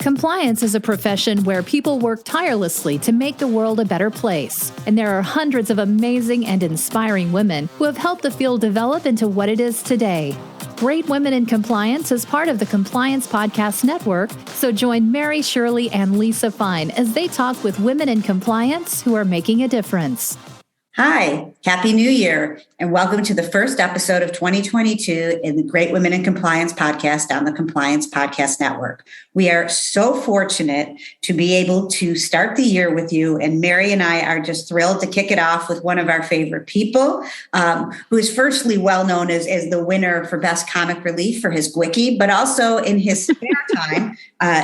Compliance is a profession where people work tirelessly to make the world a better place. And there are hundreds of amazing and inspiring women who have helped the field develop into what it is today. Great Women in Compliance is part of the Compliance Podcast Network, so join Mary Shirley and Lisa Fine as they talk with women in compliance who are making a difference. Hi, Happy New Year, and welcome to the first episode of 2022 in the Great Women in Compliance podcast on the Compliance Podcast Network. We are so fortunate to be able to start the year with you, and Mary and I are just thrilled to kick it off with one of our favorite people, who is firstly well known as the winner for Best Comic Relief for his GWICie, but also in his spare time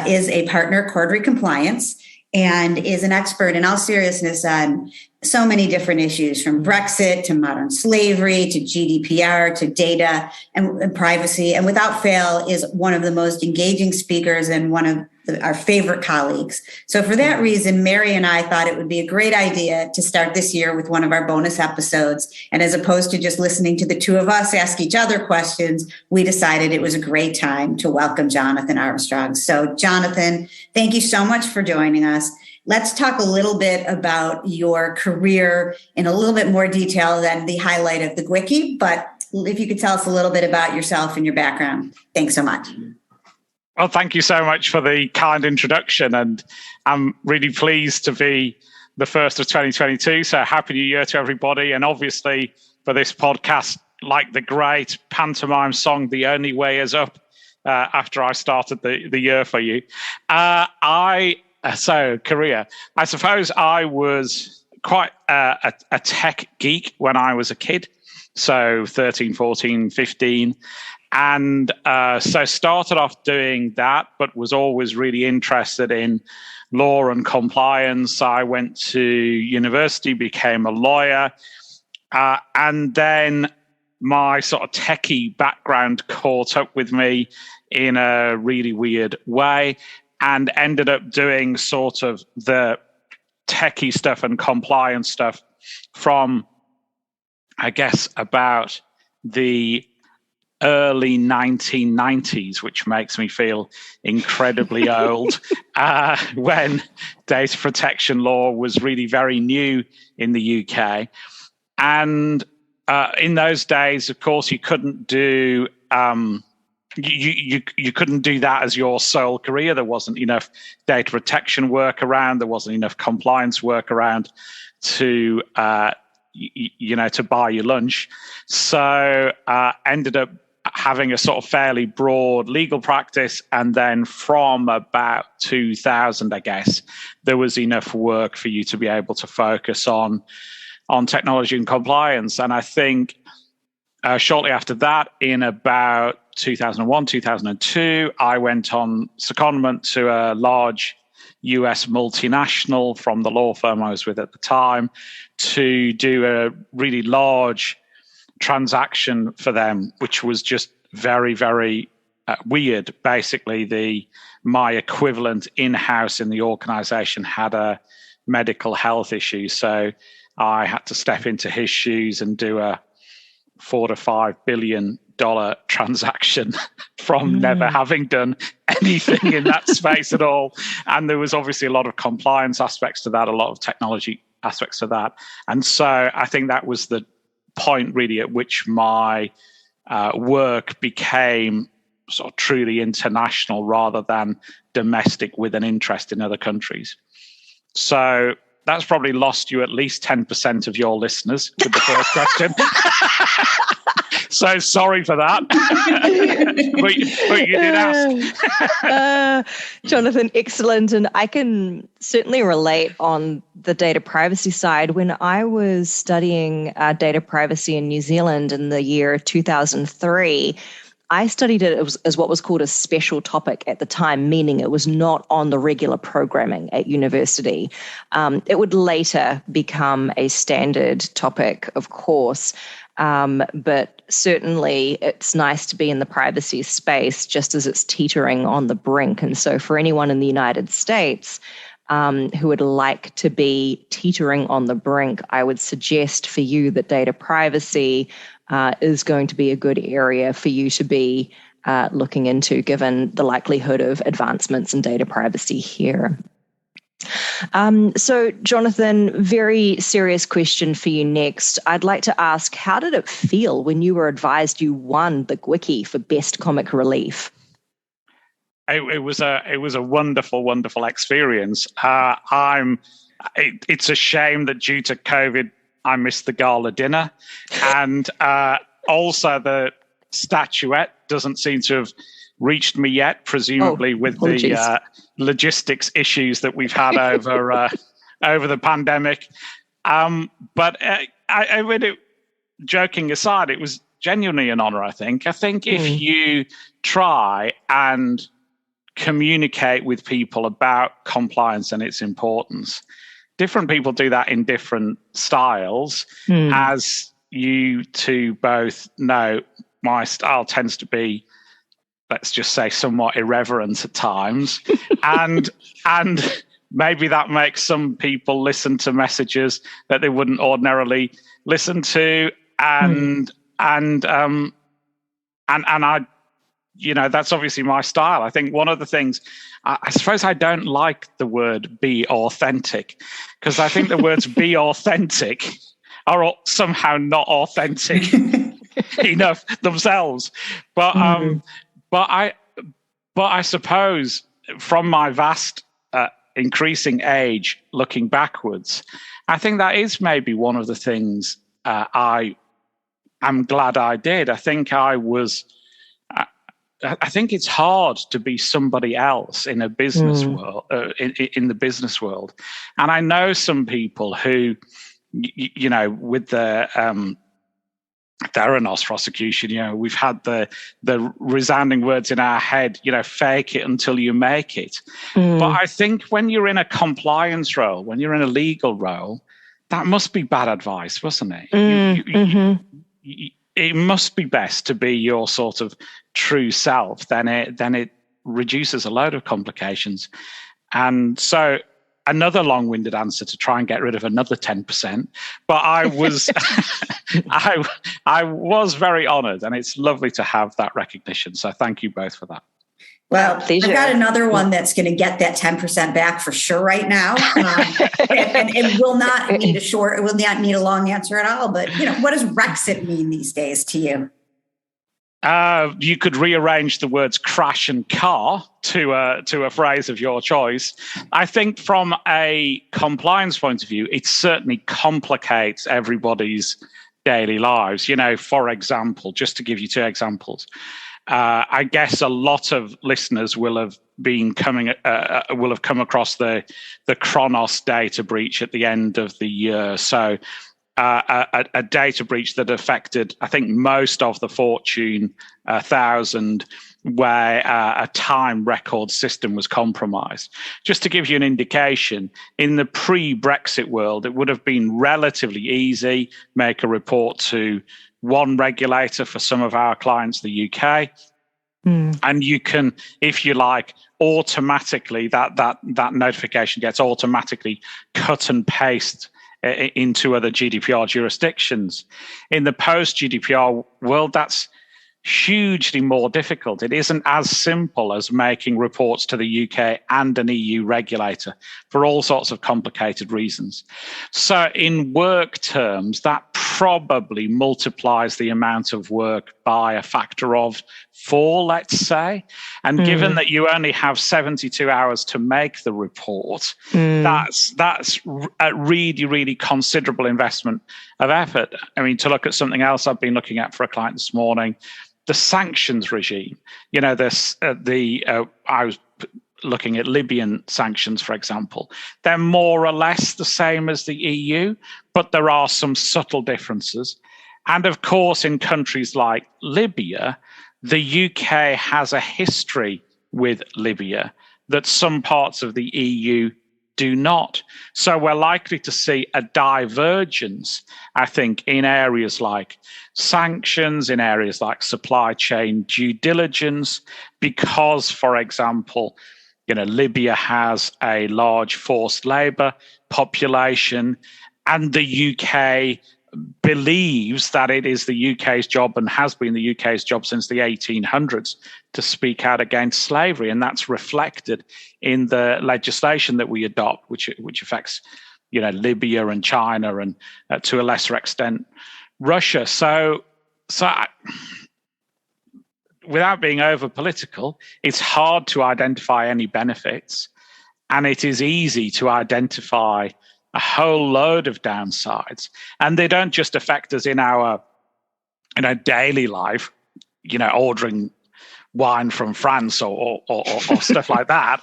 is a partner, Cordery Compliance, and is an expert in all seriousness on so many different issues, from Brexit to modern slavery to GDPR to data and privacy. And without fail is one of the most engaging speakers and one of our favorite colleagues. So for that reason, Mary and I thought it would be a great idea to start this year with one of our bonus episodes. And as opposed to just listening to the two of us ask each other questions, we decided it was a great time to welcome Jonathan Armstrong. So Jonathan, thank you so much for joining us. Let's talk a little bit about your career in a little bit more detail than the highlight of the GWICie, but if you could tell us a little bit about yourself and your background. Thanks so much. Well, thank you so much for the kind introduction, and I'm really pleased to be the first of 2022. So happy New Year to everybody. And obviously for this podcast, like the great pantomime song, The Only Way Is Up, after I started the year for you. So career, I suppose I was quite a tech geek when I was a kid. So 13, 14, 15. And so started off doing that, but was always really interested in law and compliance. I went to university, became a lawyer. And then my sort of techie background caught up with me in a really weird way, and ended up doing sort of the techie stuff and compliance stuff from, I guess, about the early 1990s, which makes me feel incredibly old, when data protection law was really very new in the UK. And in those days, of course, you couldn't do you couldn't do that as your sole career. There wasn't enough data protection work around. There wasn't enough compliance work around to to buy your lunch. So ended up having a sort of fairly broad legal practice, and then from about 2000, I guess, there was enough work for you to be able to focus on technology and compliance. And I think shortly after that, in about 2001, 2002, I went on secondment to a large US multinational from the law firm I was with at the time to do a really large transaction for them, which was just very, very weird. Basically, my equivalent in-house in the organization had a medical health issue, so I had to step into his shoes and do a $4 to $5 billion transaction from never having done anything in that space at all. And there was obviously a lot of compliance aspects to that, a lot of technology aspects to that. And so I think that was the point really at which my work became sort of truly international rather than domestic with an interest in other countries. So that's probably lost you at least 10% of your listeners with the first question. So sorry for that. but you did ask. Jonathan, excellent. And I can certainly relate on the data privacy side. When I was studying data privacy in New Zealand in the year 2003, I studied it as what was called a special topic at the time, meaning it was not on the regular programming at university. It would later become a standard topic, of course, but certainly it's nice to be in the privacy space just as it's teetering on the brink. And so for anyone in the United States who would like to be teetering on the brink, I would suggest for you that data privacy is going to be a good area for you to be looking into, given the likelihood of advancements in data privacy here. So, Jonathan, very serious question for you next. I'd like to ask, how did it feel when you were advised you won the GWICie for Best Comic Relief? It was a wonderful, wonderful experience. It's a shame that due to COVID, I missed the gala dinner, and also the statuette doesn't seem to have reached me yet, presumably with the logistics issues that we've had over the pandemic. But joking aside, it was genuinely an honor, I think. I think if you try and communicate with people about compliance and its importance, different people do that in different styles. As you two both know, my style tends to be, let's just say, somewhat irreverent at times. and maybe that makes some people listen to messages that they wouldn't ordinarily listen to. And I, that's obviously my style. I think one of the things, I suppose I don't like the word be authentic, because I think the words be authentic are somehow not authentic enough themselves. But I suppose from my vast increasing age, looking backwards, I think that is maybe one of the things I am glad I did. I think it's hard to be somebody else in a business world, in the business world. And I know some people who, with the Theranos prosecution, we've had the resounding words in our head, fake it until you make it. But I think when you're in a compliance role, when you're in a legal role, that must be bad advice, wasn't it? It must be best to be your sort of true self. Then it reduces a load of complications. And so another long-winded answer to try and get rid of another 10%. But I was I was very honored, and it's lovely to have that recognition. So thank you both for that. Well, I've got another one that's going to get that 10% back for sure right now. And it will not need a long answer at all. But, what does Brexit mean these days to you? You could rearrange the words crash and car to a phrase of your choice. I think from a compliance point of view, it certainly complicates everybody's daily lives. For example, just to give you two examples, I guess a lot of listeners will have come across the Kronos data breach at the end of the year. So a data breach that affected, I think, most of the Fortune 1000, where a time record system was compromised. Just to give you an indication, in the pre-Brexit world, it would have been relatively easy, make a report to one regulator for some of our clients, the UK. And you can, if you like, automatically, that notification gets automatically cut and paste into other GDPR jurisdictions. In the post-GDPR world, that's hugely more difficult. It isn't as simple as making reports to the UK and an EU regulator for all sorts of complicated reasons. So in work terms, that probably multiplies the amount of work by a factor of 4, let's say. And given that you only have 72 hours to make the report, that's a really, really considerable investment of effort. I mean, to look at something else I've been looking at for a client this morning, the sanctions regime. I was looking at Libyan sanctions, for example. They're more or less the same as the EU, but there are some subtle differences. And of course, in countries like Libya, the UK has a history with Libya that some parts of the EU do not. So we're likely to see a divergence, I think, in areas like sanctions, in areas like supply chain due diligence, because, for example, Libya has a large forced labor population, and the UK believes that it is the UK's job and has been the UK's job since the 1800s to speak out against slavery, and that's reflected in the legislation that we adopt, which affects, Libya and China and to a lesser extent Russia. So without being over political, it's hard to identify any benefits, and it is easy to identify a whole load of downsides. And they don't just affect us in our daily life, ordering wine from France or stuff like that,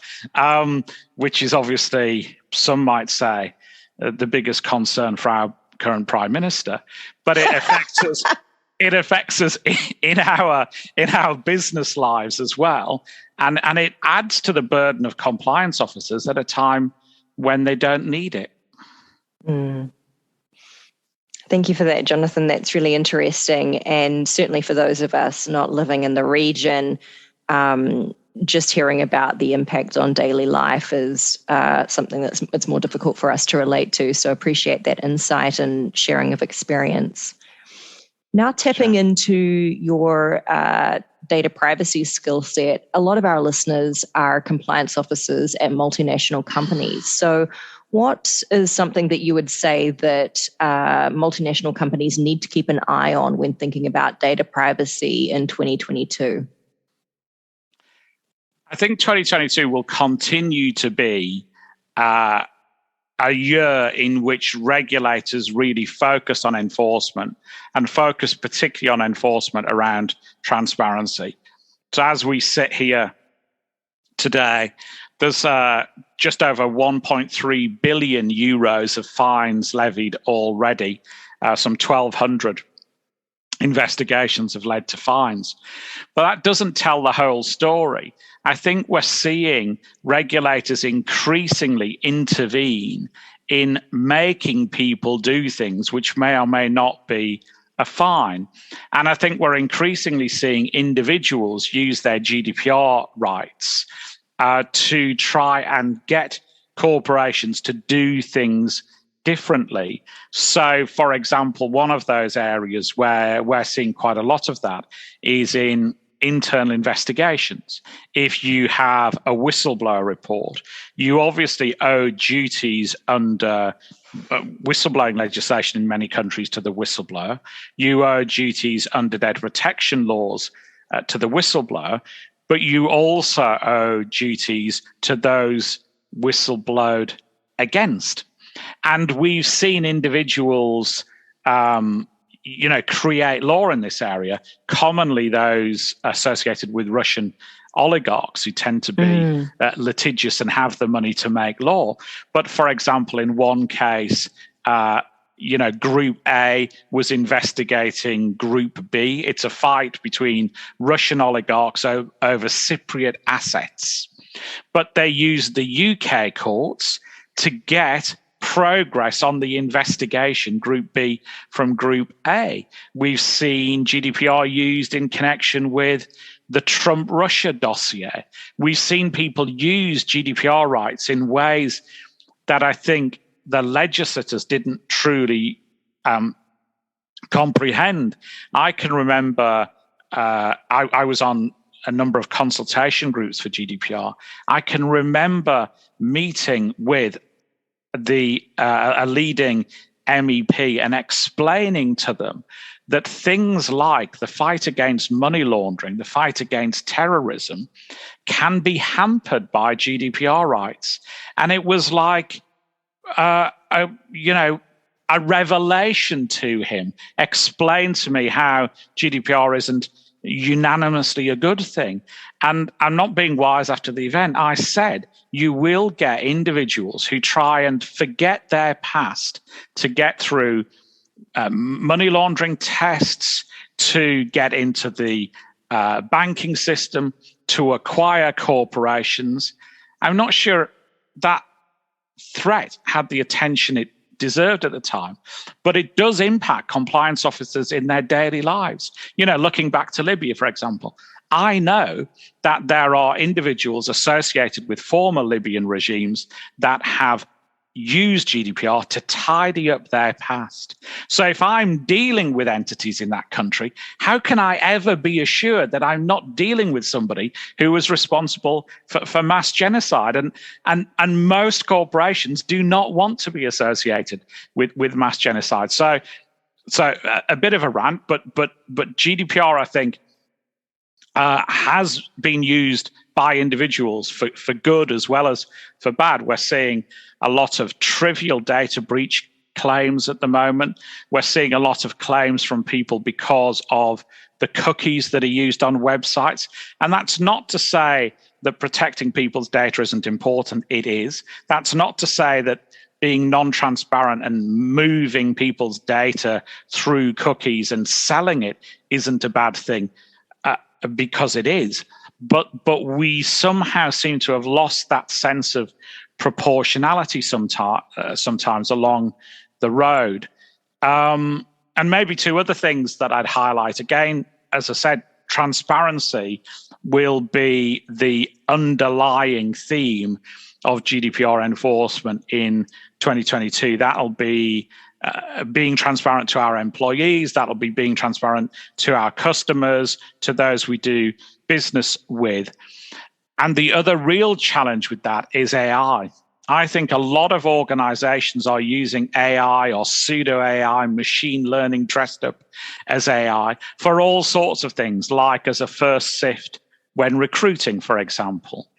which is obviously, some might say, the biggest concern for our current Prime Minister. But it affects us. It affects us in our business lives as well, and it adds to the burden of compliance officers at a time when they don't need it. Thank you for that, Jonathan. That's really interesting, and certainly for those of us not living in the region, just hearing about the impact on daily life is something it's more difficult for us to relate to. So appreciate that insight and sharing of experience. Now tapping into your data privacy skill set, a lot of our listeners are compliance officers at multinational companies. So what is something that you would say that multinational companies need to keep an eye on when thinking about data privacy in 2022? I think 2022 will continue to be a year in which regulators really focus on enforcement, and focus particularly on enforcement around transparency. So as we sit here today, there's just over 1.3 billion euros of fines levied already. Some 1,200 investigations have led to fines. But that doesn't tell the whole story. I think we're seeing regulators increasingly intervene in making people do things which may or may not be a fine. And I think we're increasingly seeing individuals use their GDPR rights to try and get corporations to do things differently. So, for example, one of those areas where we're seeing quite a lot of that is in internal investigations. If you have a whistleblower report, you obviously owe duties under whistleblowing legislation in many countries to the whistleblower. You owe duties under data protection laws to the whistleblower, but you also owe duties to those whistleblowed against. And we've seen individuals create law in this area, commonly those associated with Russian oligarchs who tend to be litigious and have the money to make law. But for example, in one case, Group A was investigating Group B. It's a fight between Russian oligarchs over Cypriot assets. But they used the UK courts to get progress on the investigation, Group B from Group A. We've seen GDPR used in connection with the Trump-Russia dossier. We've seen people use GDPR rights in ways that I think the legislators didn't truly comprehend. I can remember I was on a number of consultation groups for GDPR. I can remember meeting with a leading MEP and explaining to them that things like the fight against money laundering, the fight against terrorism, can be hampered by GDPR rights. And it was like, a revelation to him. Explain to me how GDPR isn't unanimously a good thing. And I'm not being wise after the event. I said, you will get individuals who try and forget their past to get through money laundering tests, to get into the banking system, to acquire corporations. I'm not sure that threat had the attention it deserved at the time, but it does impact compliance officers in their daily lives. Looking back to Libya, for example, I know that there are individuals associated with former Libyan regimes that have use GDPR to tidy up their past. So if I'm dealing with entities in that country, how can I ever be assured that I'm not dealing with somebody who was responsible for mass genocide? And most corporations do not want to be associated with mass genocide. So a bit of a rant, but GDPR, I think, has been used by individuals for good as well as for bad. We're seeing a lot of trivial data breach claims at the moment. We're seeing a lot of claims from people because of the cookies that are used on websites. And that's not to say that protecting people's data isn't important. It is. That's not to say that being non-transparent and moving people's data through cookies and selling it isn't a bad thing, because it is. But we somehow seem to have lost that sense of proportionality sometimes along the road. And maybe two other things that I'd highlight. Again, as I said, transparency will be the underlying theme of GDPR enforcement in 2022. That'll be being transparent to our employees. That'll be being transparent to our customers, to those we do business with. And the other real challenge with that is AI. I think a lot of organizations are using AI or pseudo AI, machine learning dressed up as AI for all sorts of things, like as a first sift when recruiting, for example.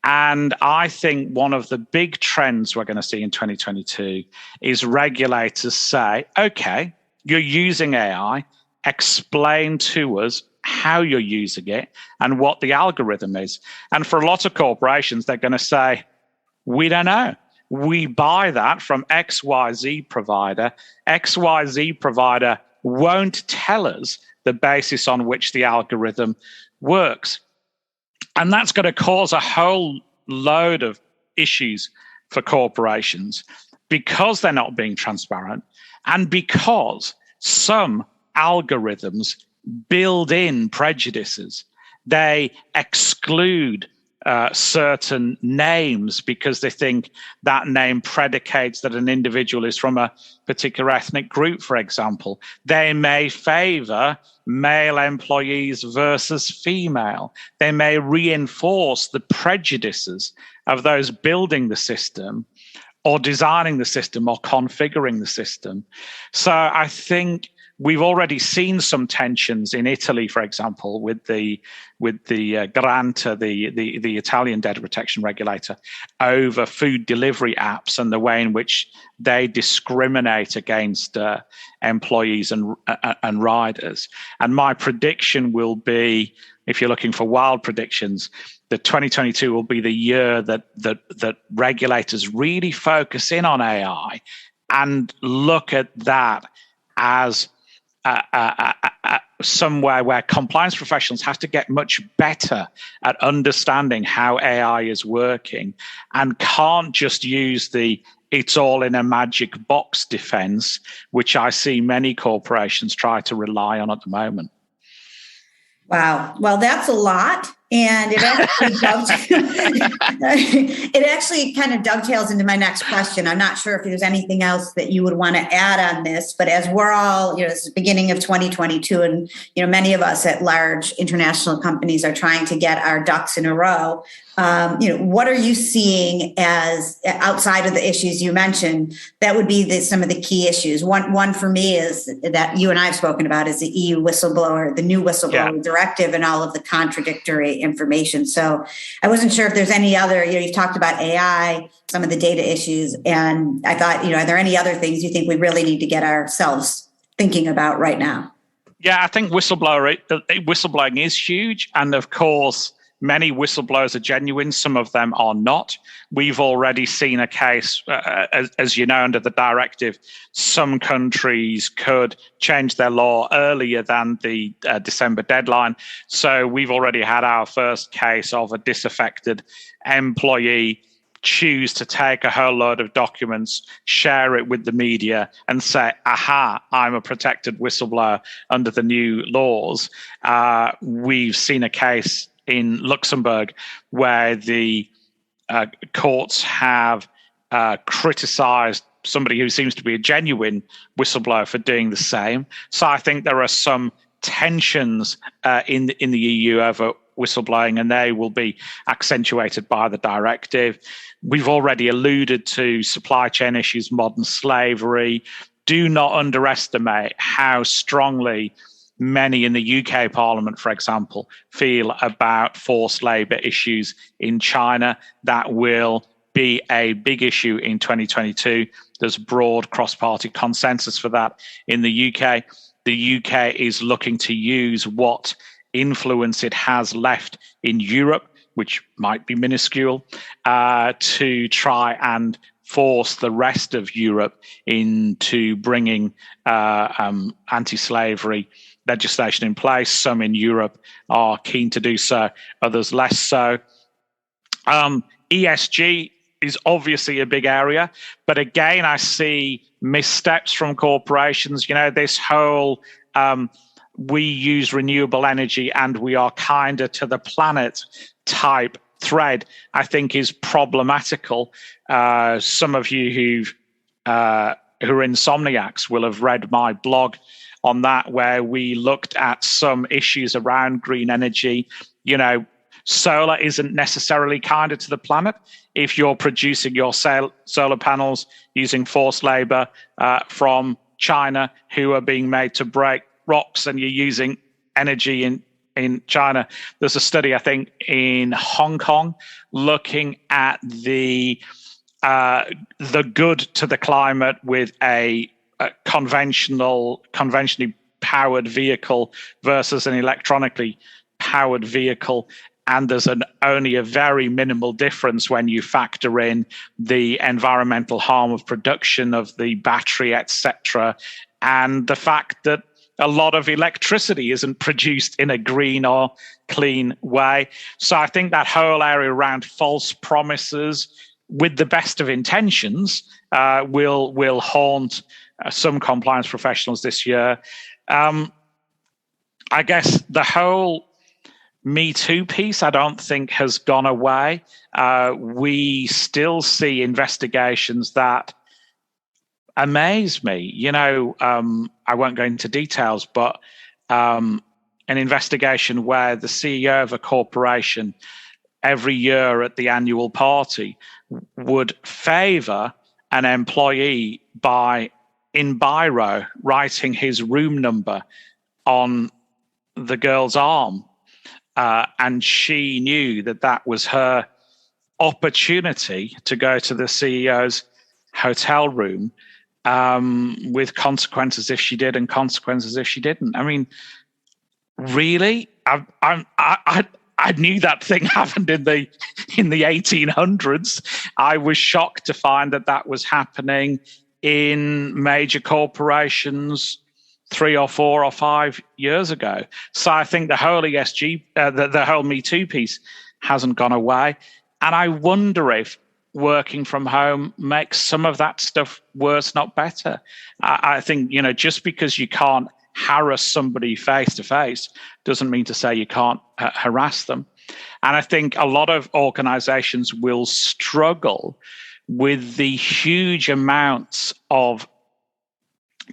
And I think one of the big trends we're going to see in 2022 is regulators say, okay, you're using AI, explain to us how you're using it and what the algorithm is. And for a lot of corporations, they're going to say, we don't know. We buy that from XYZ provider. XYZ provider won't tell us the basis on which the algorithm works. And that's going to cause a whole load of issues for corporations because they're not being transparent and because some algorithms build in prejudices. They exclude certain names because they think that name predicates that an individual is from a particular ethnic group, for example. They may favor male employees versus female. They may reinforce the prejudices of those building the system or designing the system or configuring the system. So I think we've already seen some tensions in Italy, for example, with the Granta, the Italian data protection regulator, over food delivery apps and the way in which they discriminate against employees and riders. And my prediction will be, if you're looking for wild predictions, that 2022 will be the year that regulators really focus in on AI and look at that as somewhere where compliance professionals have to get much better at understanding how AI is working and can't just use the it's all in a magic box defense, which I see many corporations try to rely on at the moment. Wow. Well, that's a lot. And it actually kind of dovetails into my next question. I'm not sure if there's anything else that you would want to add on this, but as we're all, it's the beginning of 2022, and many of us at large international companies are trying to get our ducks in a row. What are you seeing as outside of the issues you mentioned that would be some of the key issues? One for me is that you and I have spoken about is the EU whistleblower, the new whistleblower directive, and all of the contradictory information. So I wasn't sure if there's any other, you've talked about AI, some of the data issues, and I thought, are there any other things you think we really need to get ourselves thinking about right now? Yeah, I think whistleblowing is huge. And of course, many whistleblowers are genuine. Some of them are not. We've already seen a case, as you know, under the directive, some countries could change their law earlier than the December deadline. So we've already had our first case of a disaffected employee choose to take a whole load of documents, share it with the media, and say, aha, I'm a protected whistleblower under the new laws. We've seen a case in Luxembourg where the courts have criticised somebody who seems to be a genuine whistleblower for doing the same. So I think there are some tensions in the EU over whistleblowing, and they will be accentuated by the directive. We've already alluded to supply chain issues, modern slavery. Do not underestimate how strongly many in the UK Parliament, for example, feel about forced labour issues in China. That will be a big issue in 2022. There's broad cross-party consensus for that in the UK. The UK is looking to use what influence it has left in Europe, which might be minuscule, to try and force the rest of Europe into bringing anti-slavery legislation in place. Some in Europe are keen to do so, others less so. ESG is obviously a big area, but again, I see missteps from corporations. This whole we use renewable energy and we are kinder to the planet type thread, I think, is problematical. Some of you who are insomniacs will have read my blog on that, where we looked at some issues around green energy. Solar isn't necessarily kinder to the planet if you're producing your solar panels using forced labor from China, who are being made to break rocks, and you're using energy in China. There's a study, I think, in Hong Kong looking at the good to the climate with a conventionally powered vehicle versus an electronically powered vehicle. And there's only a very minimal difference when you factor in the environmental harm of production of the battery, etc., and the fact that a lot of electricity isn't produced in a green or clean way. So I think that whole area around false promises, with the best of intentions, will haunt some compliance professionals this year. I guess the whole Me Too piece, I don't think has gone away. We still see investigations that amaze me. I won't go into details, but an investigation where the CEO of a corporation every year at the annual party would favor an employee by, in biro, writing his room number on the girl's arm. And she knew that was her opportunity to go to the CEO's hotel room, with consequences if she did and consequences if she didn't. I mean, really? I knew that thing happened in the 1800s. I was shocked to find that was happening in major corporations 3 or 4 or 5 years ago. So I think the whole ESG, the whole Me Too piece hasn't gone away. And I wonder if working from home makes some of that stuff worse, not better. I think, just because you can't harass somebody face to face doesn't mean to say you can't harass them. And I think a lot of organizations will struggle with the huge amounts of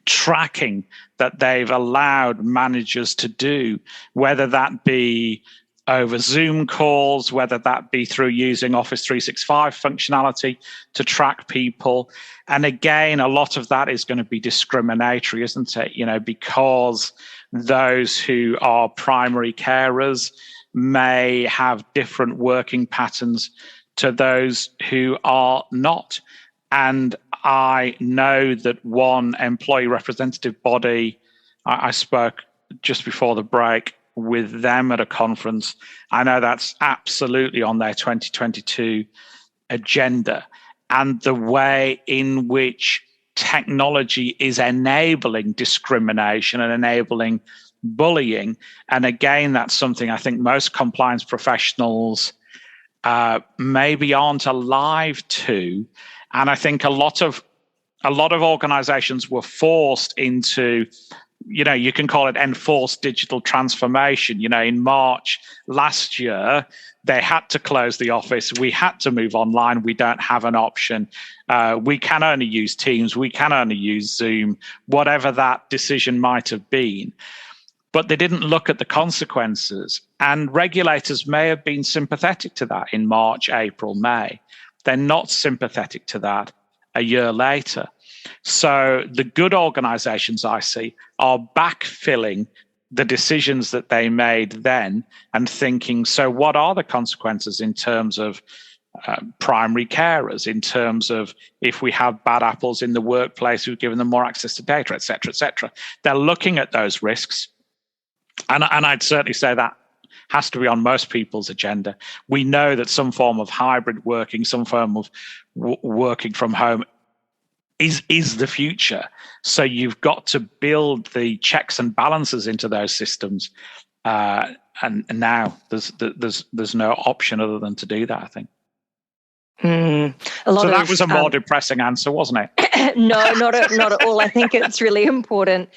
tracking that they've allowed managers to do, whether that be over Zoom calls, whether that be through using Office 365 functionality to track people. And again, a lot of that is going to be discriminatory, isn't it? Because those who are primary carers may have different working patterns to those who are not. And I know that one employee representative body, I spoke just before the break with them at a conference. I know that's absolutely on their 2022 agenda. And the way in which technology is enabling discrimination and enabling bullying. And again, that's something I think most compliance professionals maybe aren't alive to. And I think a lot of organizations were forced into you can call it enforced digital transformation. In March last year, they had to close the office. We had to move online. We don't have an option. We can only use Teams. We can only use Zoom, whatever that decision might have been. But they didn't look at the consequences. And regulators may have been sympathetic to that in March, April, May. They're not sympathetic to that a year later. So the good organizations I see are backfilling the decisions that they made then and thinking, so what are the consequences in terms of primary carers, in terms of if we have bad apples in the workplace, we've given them more access to data, et cetera, et cetera. They're looking at those risks. And I'd certainly say that has to be on most people's agenda. We know that some form of hybrid working, some form of working from home is the future. So you've got to build the checks and balances into those systems. And now there's no option other than to do that, I think. So that was a more depressing answer, wasn't it? No, not at all. I think it's really important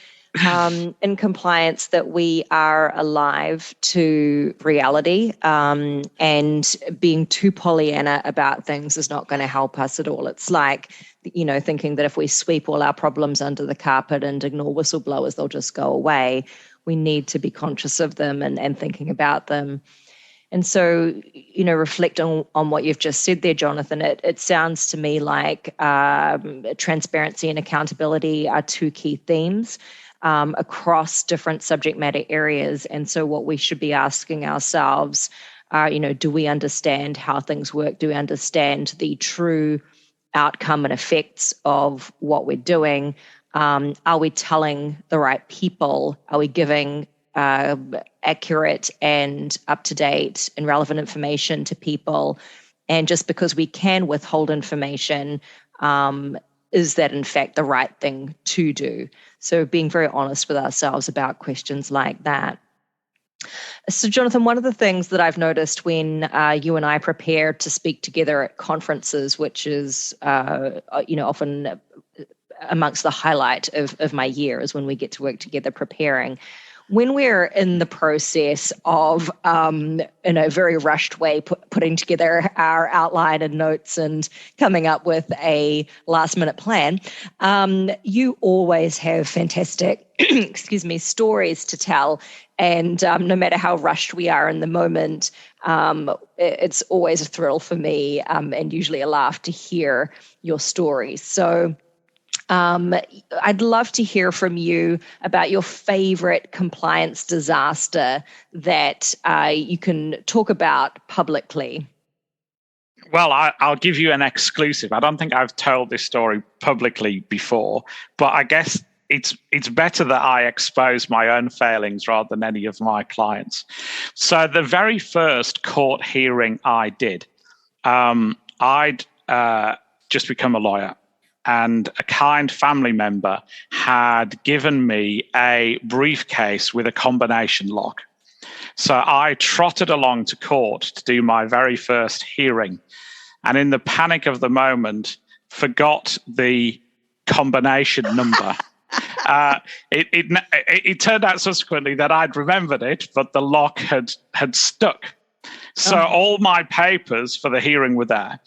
in compliance that we are alive to reality, and being too Pollyanna about things is not going to help us at all. It's like, thinking that if we sweep all our problems under the carpet and ignore whistleblowers, they'll just go away. We need to be conscious of them and thinking about them. And so, reflect on what you've just said there, Jonathan. It sounds to me like transparency and accountability are two key themes across different subject matter areas. And so what we should be asking ourselves are, do we understand how things work? Do we understand the true outcome and effects of what we're doing? Are we telling the right people? Are we giving accurate and up-to-date and relevant information to people? And just because we can withhold information, is that in fact the right thing to do? So being very honest with ourselves about questions like that. So Jonathan, one of the things that I've noticed when you and I prepare to speak together at conferences, which is often amongst the highlight of my year, is when we get to work together preparing. When we're in the process of, in a very rushed way, putting together our outline and notes and coming up with a last-minute plan, you always have fantastic, stories to tell. And no matter how rushed we are in the moment, it's always a thrill for me, and usually a laugh to hear your stories. So I'd love to hear from you about your favorite compliance disaster that you can talk about publicly. Well, I'll give you an exclusive. I don't think I've told this story publicly before, but I guess it's better that I expose my own failings rather than any of my clients. So the very first court hearing I did, I'd just become a lawyer. And a kind family member had given me a briefcase with a combination lock. So I trotted along to court to do my very first hearing. And in the panic of the moment, forgot the combination number. It turned out subsequently that I'd remembered it, but the lock had stuck. So all my papers for the hearing were there.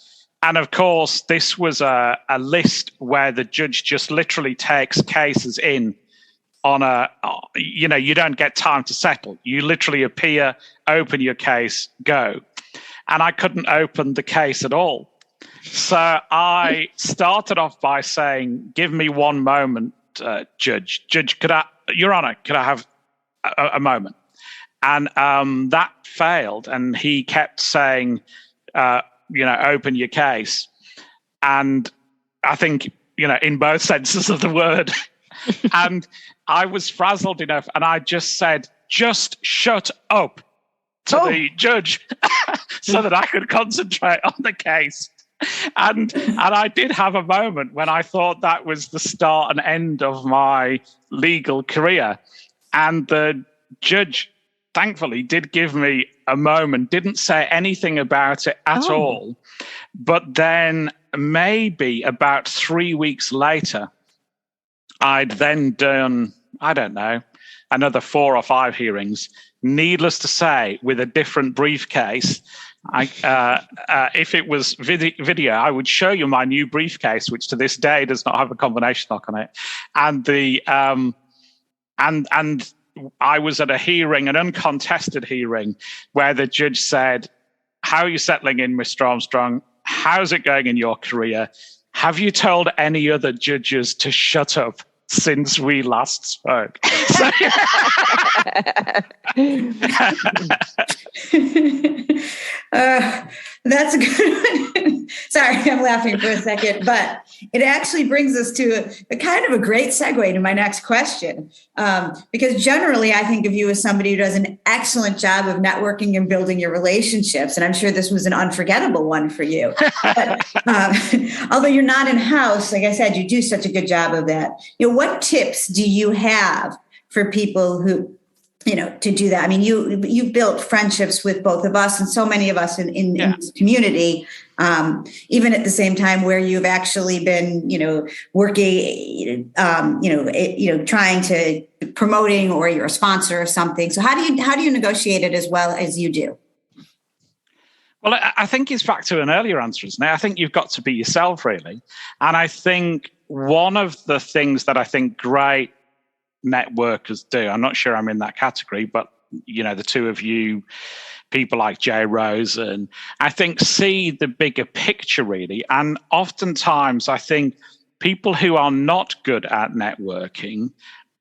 And of course, this was a list where the judge just literally takes cases in on you don't get time to settle. You literally appear, open your case, go. And I couldn't open the case at all. So I started off by saying, give me one moment, Judge. Judge, Your Honor, could I have a moment? And that failed. And he kept saying, open your case. And I think, in both senses of the word. And I was frazzled enough, and I just said, just shut up to the judge so that I could concentrate on the case. And I did have a moment when I thought that was the start and end of my legal career. And the judge, thankfully, did give me a moment, didn't say anything about it at all. But then maybe about 3 weeks later, I'd then done I don't know, another 4 or 5 hearings. Needless to say, with a different briefcase. If it was video, I would show you my new briefcase, which to this day does not have a combination lock on it. And and I was at a hearing, an uncontested hearing, where the judge said, "How are you settling in, Mr. Armstrong? How's it going in your career? Have you told any other judges to shut up since we last spoke?" That's a good one. Sorry, I'm laughing for a second, but it actually brings us to a kind of a great segue to my next question. Because generally, I think of you as somebody who does an excellent job of networking and building your relationships. And I'm sure this was an unforgettable one for you. But, although you're not in-house, like I said, you do such a good job of that. What tips do you have for people who, to do that? I mean, you've built friendships with both of us and so many of us in this community, even at the same time where you've actually been, working, trying to promoting, or you're a sponsor or something. So how do you negotiate it as well as you do? Well, I think it's back to an earlier answer, isn't it? I think you've got to be yourself, really. And I think one of the things that I think great networkers do, I'm not sure I'm in that category, but the two of you, people like Jay Rose, and I think see the bigger picture, really. And oftentimes I think people who are not good at networking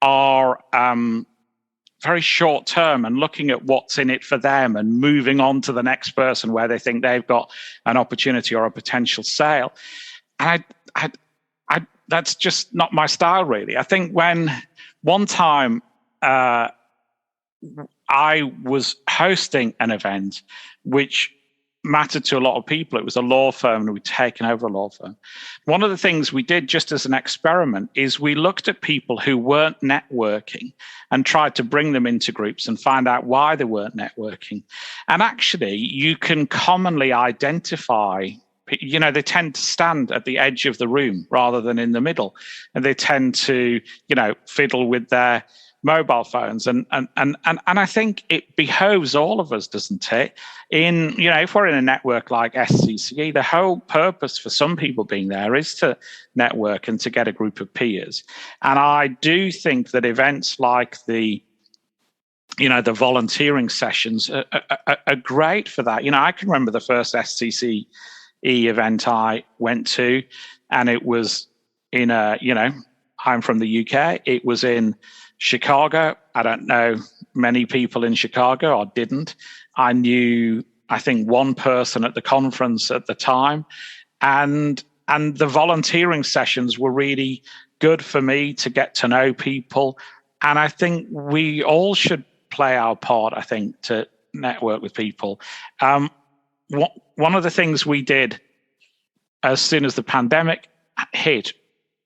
are very short term and looking at what's in it for them and moving on to the next person where they think they've got an opportunity or a potential sale. And I that's just not my style, really. I think when one time I was hosting an event which mattered to a lot of people. It was a law firm, and we'd taken over a law firm. One of the things we did just as an experiment is we looked at people who weren't networking and tried to bring them into groups and find out why they weren't networking. And actually, you can commonly identify, they tend to stand at the edge of the room rather than in the middle. And they tend to, fiddle with their mobile phones. And I think it behoves all of us, doesn't it? If we're in a network like SCCE, the whole purpose for some people being there is to network and to get a group of peers. And I do think that events like the volunteering sessions are great for that. I can remember the first SCCE event I went to, and it was in I'm from the UK. It was in Chicago. I don't know many people in Chicago, or didn't. I knew, I think, one person at the conference at the time, and the volunteering sessions were really good for me to get to know people. And I think we all should play our part, I think, to network with people. One of the things we did as soon as the pandemic hit,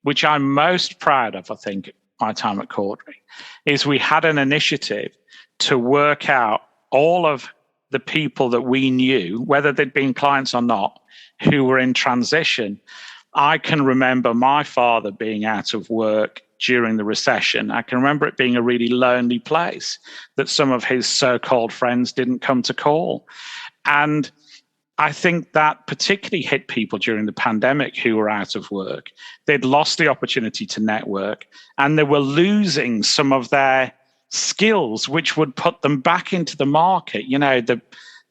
which I'm most proud of, I think, my time at Cordery, is we had an initiative to work out all of the people that we knew, whether they'd been clients or not, who were in transition. I can remember my father being out of work during the recession. I can remember it being a really lonely place that some of his so-called friends didn't come to call. And I think that particularly hit people during the pandemic who were out of work. They'd lost the opportunity to network, and they were losing some of their skills, which would put them back into the market.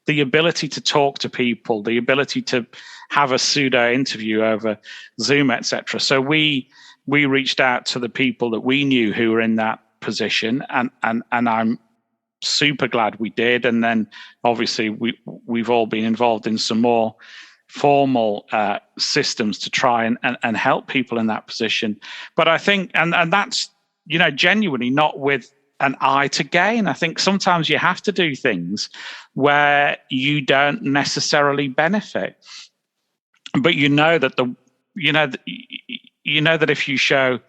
The ability to talk to people, the ability to have a pseudo interview over Zoom, etc. So we reached out to the people that we knew who were in that position, and I'm super glad we did. And then obviously we've all been involved in some more formal systems to try and help people in that position. But I think, and that's, genuinely not with an eye to gain. I think sometimes you have to do things where you don't necessarily benefit, but that that if you show,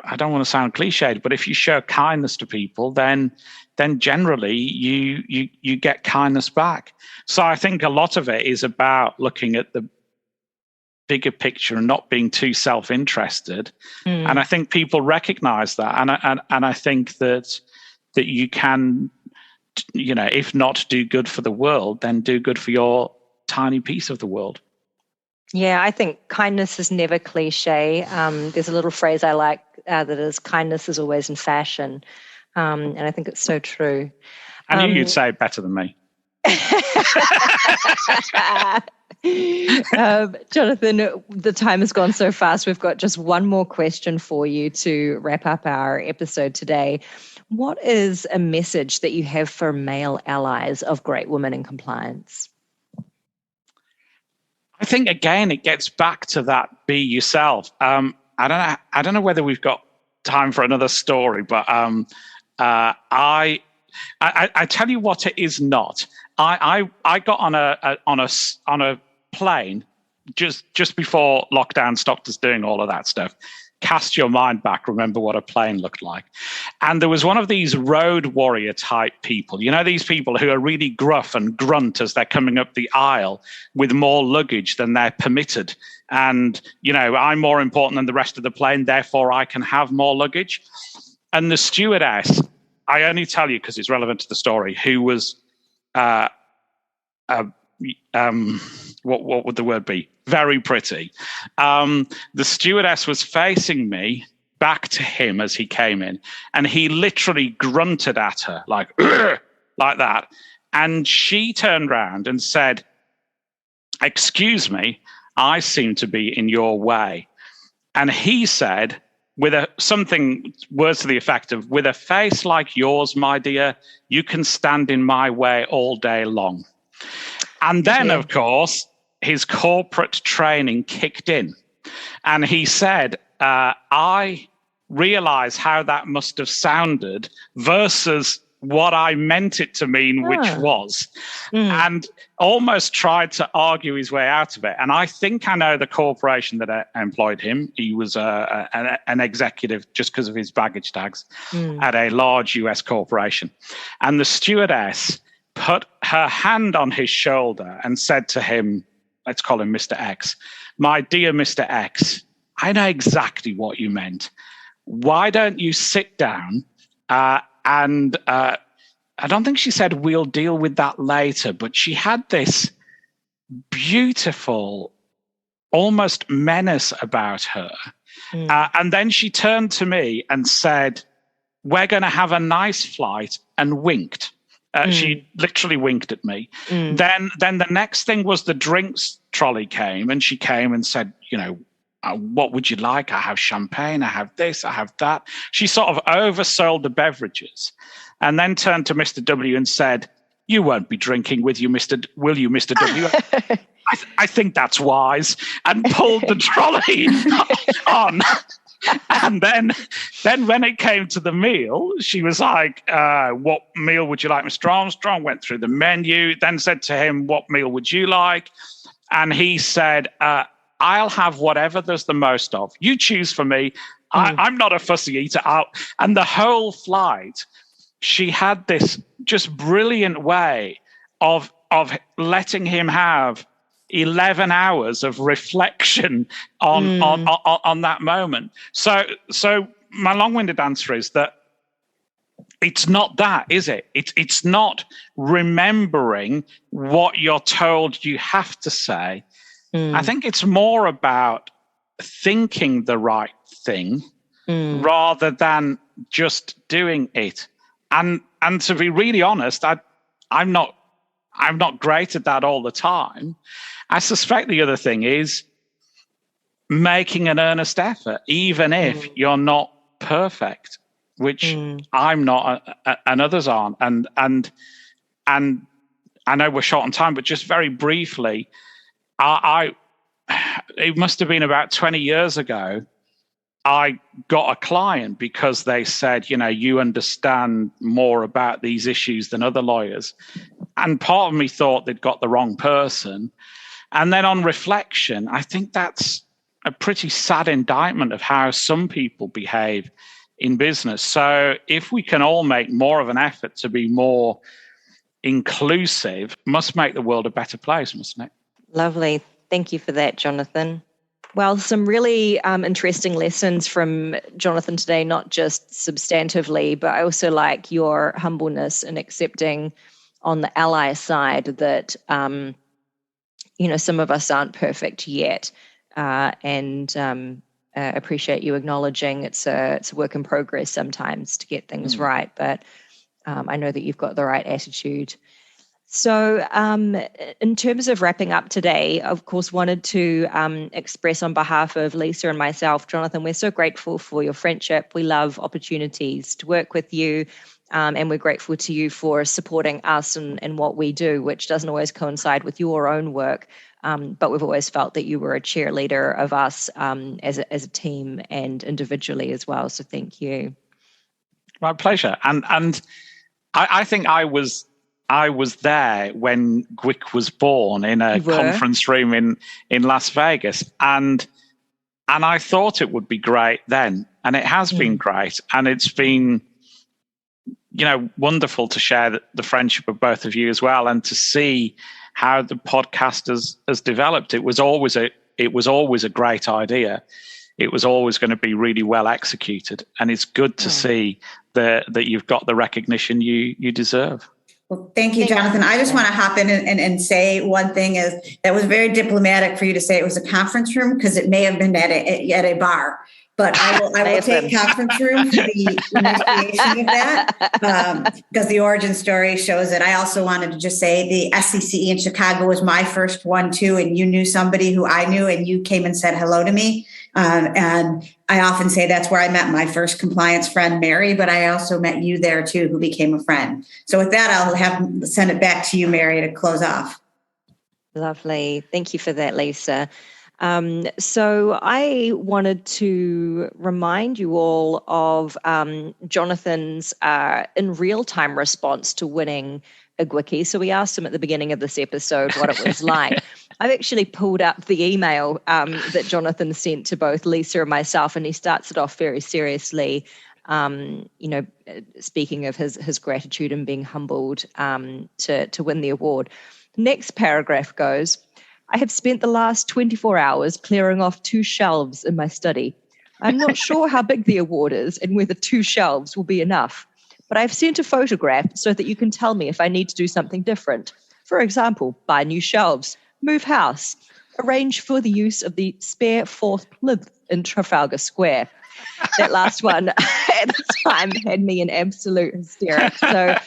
I don't want to sound cliched, but if you show kindness to people, then generally you get kindness back. So I think a lot of it is about looking at the bigger picture and not being too self-interested. And I think people recognize that. And I think that you can, if not do good for the world, then do good for your tiny piece of the world. Yeah, I think kindness is never cliche. There's a little phrase I like that is, kindness is always in fashion. And I think it's so true. I knew you'd say it better than me. Jonathan, the time has gone so fast. We've got just one more question for you to wrap up our episode today. What is a message that you have for male allies of great women in compliance? I think, again, it gets back to that be yourself. I don't know whether we've got time for another story, but I tell you what it is not. I got on a plane just before lockdown stopped us doing all of that stuff. Cast your mind back, remember what a plane looked like. And there was one of these road warrior type people, these people who are really gruff and grunt as they're coming up the aisle with more luggage than they're permitted. And, I'm more important than the rest of the plane, therefore I can have more luggage. And the stewardess, I only tell you because it's relevant to the story, who was, what would the word be? Very pretty. The stewardess was facing me back to him as he came in, and he literally grunted at her like that. And she turned around and said, "Excuse me, I seem to be in your way." And he said, with something words to the effect of, "With a face like yours, my dear, you can stand in my way all day long." And then, of course, his corporate training kicked in. And he said, I realize how that must have sounded versus what I meant it to mean, which was, and almost tried to argue his way out of it. And I think I know the corporation that employed him. He was an executive just because of his baggage tags at a large US corporation. And the stewardess put her hand on his shoulder and said to him, let's call him Mr. X, "My dear Mr. X, I know exactly what you meant. Why don't you sit down and I don't think she said we'll deal with that later, but she had this beautiful, almost menace about her. And then she turned to me and said, "We're going to have a nice flight," and winked. She literally winked at me. Then the next thing was the drinks trolley came, and she came and said, "What would you like? I have champagne, I have this, I have that." She sort of oversold the beverages and then turned to Mr. W and said, "You won't be drinking will you, Mr. W?" I think that's wise, and pulled the trolley on. And then when it came to the meal, she was like, "What meal would you like, Mr. Armstrong?" Went through the menu, then said to him, "What meal would you like?" And he said, "I'll have whatever there's the most of. You choose for me. I'm not a fussy eater." And the whole flight, she had this just brilliant way of letting him have 11 hours of reflection on that moment. So my long-winded answer is that it's not that, is it? It's not remembering what you're told you have to say. I think it's more about thinking the right thing rather than just doing it. And to be really honest, I'm not great at that all the time. I suspect the other thing is making an earnest effort, even if you're not perfect, which I'm not and others aren't. And I know we're short on time, but just very briefly, it must have been about 20 years ago, I got a client because they said, you understand more about these issues than other lawyers. And part of me thought they'd got the wrong person. And then on reflection, I think that's a pretty sad indictment of how some people behave in business. So if we can all make more of an effort to be more inclusive, must make the world a better place, mustn't it? Lovely. Thank you for that, Jonathan. Well, some really interesting lessons from Jonathan today, not just substantively, but I also like your humbleness in accepting on the ally side that, some of us aren't perfect yet. And appreciate you acknowledging it's a work in progress sometimes to get things right. But I know that you've got the right attitude. So in terms of wrapping up today, of course, wanted to express on behalf of Lisa and myself, Jonathan, we're so grateful for your friendship. We love opportunities to work with you, and we're grateful to you for supporting us and what we do, which doesn't always coincide with your own work. But we've always felt that you were a cheerleader of us as a team and individually as well. So thank you. My pleasure. And I think I was there when GWIC was born in a conference room in Las Vegas. And I thought it would be great then. And it has been great. And it's been, wonderful to share the friendship of both of you as well, and to see how the podcast has developed. It was always a great idea. It was always going to be really well executed. And it's good to see that you've got the recognition you deserve. Well, thank you, Jonathan. I just want to hop in and say one thing is that was very diplomatic for you to say it was a conference room, because it may have been at a bar. But I will take conference room for the initiation of that, because the origin story shows it. I also wanted to just say the SCCE in Chicago was my first one too, and you knew somebody who I knew, and you came and said hello to me. And I often say that's where I met my first compliance friend, Mary, but I also met you there too, who became a friend. So with that, I'll send it back to you, Mary, to close off. Lovely. Thank you for that, Lisa. So I wanted to remind you all of Jonathan's in real-time response to winning a GWICie. So we asked him at the beginning of this episode what it was like. I've actually pulled up the email that Jonathan sent to both Lisa and myself, and he starts it off very seriously, speaking of his gratitude and being humbled to win the award. Next paragraph goes, I have spent the last 24 hours clearing off 2 shelves in my study. I'm not sure how big the award is and whether 2 shelves will be enough, but I've sent a photograph so that you can tell me if I need to do something different. For example, buy new shelves, move house, arrange for the use of the spare 4th plinth in Trafalgar Square. That last one at the time had me in absolute hysterics. So,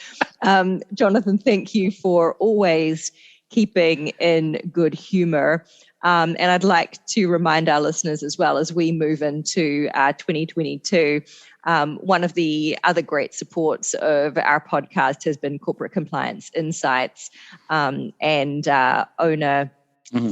Jonathan, thank you for always keeping in good humor. And I'd like to remind our listeners as well, as we move into 2022, one of the other great supports of our podcast has been Corporate Compliance Insights, and owner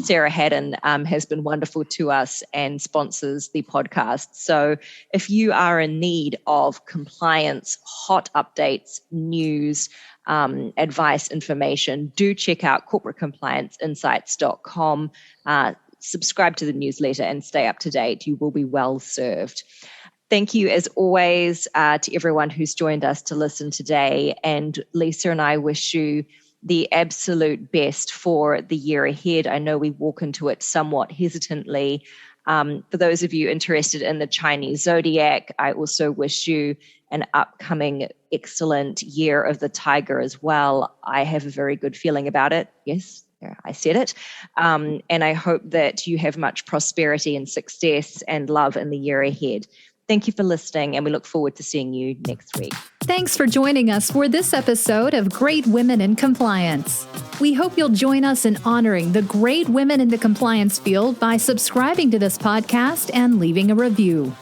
Sarah Haddon has been wonderful to us and sponsors the podcast. So if you are in need of compliance, hot updates, news, advice, information, do check out corporatecomplianceinsights.com. Subscribe to the newsletter and stay up to date. You will be well served. Thank you, as always, to everyone who's joined us to listen today. And Lisa and I wish you the absolute best for the year ahead. I know we walk into it somewhat hesitantly. For those of you interested in the Chinese zodiac, I also wish you an upcoming excellent year of the tiger as well. I have a very good feeling about it. Yes, I said it. And I hope that you have much prosperity and success and love in the year ahead. Thank you for listening, and we look forward to seeing you next week. Thanks for joining us for this episode of Great Women in Compliance. We hope you'll join us in honoring the great women in the compliance field by subscribing to this podcast and leaving a review.